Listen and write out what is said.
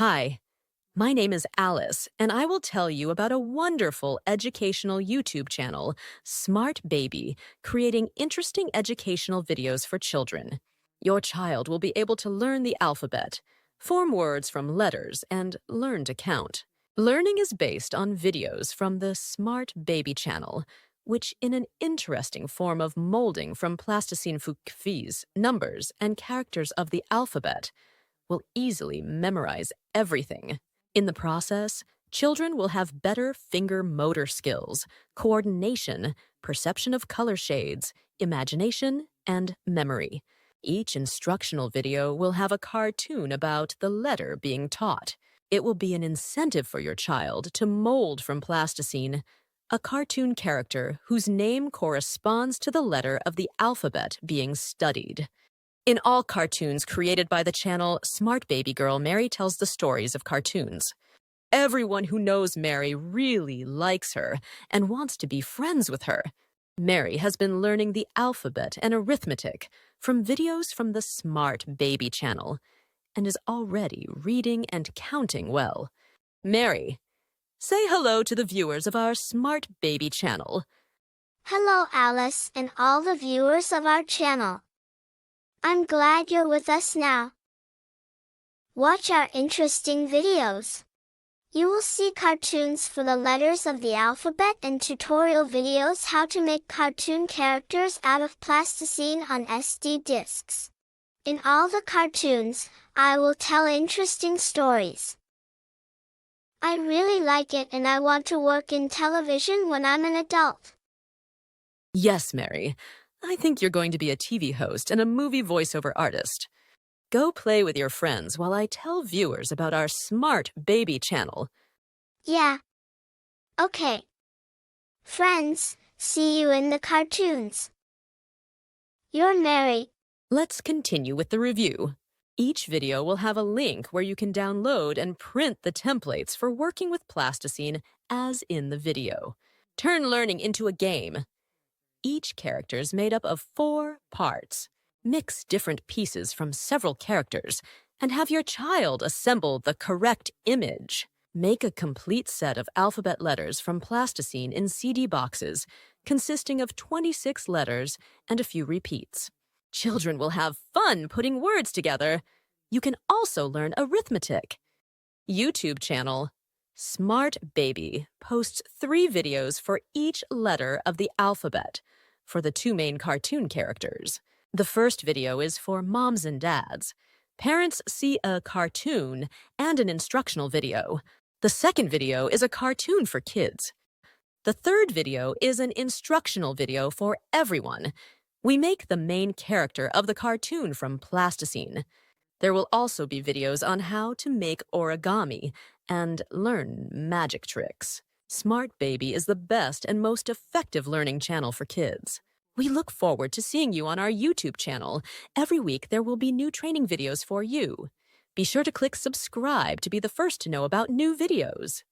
Hi, my name is Alice, and I will tell you about a wonderful educational YouTube channel, SMARTBABY, creating interesting educational videos for children. Your child will be able to learn the alphabet, form words from letters, and learn to count. Learning is based on videos from the SMARTBABY channel, which in an interesting form of molding from plasticinecrafts, numbers, and characters of the alphabet, will easily memorize everything. In the process, children will have better finger motor skills, coordination, perception of color shades, imagination, and memory. Each instructional video will have a cartoon about the letter being taught. It will be an incentive for your child to mold from plasticine a cartoon character whose name corresponds to the letter of the alphabet being studied. In all cartoons created by the channel SMARTBABY Girl, Mary tells the stories of cartoons. Everyone who knows Mary really likes her and wants to be friends with her. Mary has been learning the alphabet and arithmetic from videos from the SMARTBABY channel and is already reading and counting well. Mary, say hello to the viewers of our SMARTBABY channel. Hello, Alice, and all the viewers of our channel. I'm glad you're with us now. Watch our interesting videos. You will see cartoons for the letters of the alphabet and tutorial videos how to make cartoon characters out of plasticine on SD discs. In all the cartoons, I will tell interesting stories. I really like it and I want to work in television when I'm an adult. Yes, Mary. I think you're going to be a TV host and a movie voiceover artist. Go play with your friends while I tell viewers about our SMARTBABY channel. Yeah. Okay. Friends, see you in the cartoons. You're Mary. Let's continue with the review. Each video will have a link where you can download and print the templates for working with plasticine as in the video. Turn learning into a game. Each character is made up of 4 parts. Mix different pieces from several characters and have your child assemble the correct image. Make a complete set of alphabet letters from plasticine in CD boxes consisting of 26 letters and a few repeats. Children will have fun putting words together. You can also learn arithmetic. YouTube channel SMARTBABY posts 3 videos for each letter of the alphabet for the 2 main cartoon characters. The first video is for moms and dads. Parents see a cartoon and an instructional video. The second video is a cartoon for kids. The third video is an instructional video for everyone. We make the main character of the cartoon from plasticine. There will also be videos on how to make origami and learn magic tricks. SMARTBABY is the best and most effective learning channel for kids. We look forward to seeing you on our YouTube channel. Every week there will be new training videos for you. Be sure to click subscribe to be the first to know about new videos.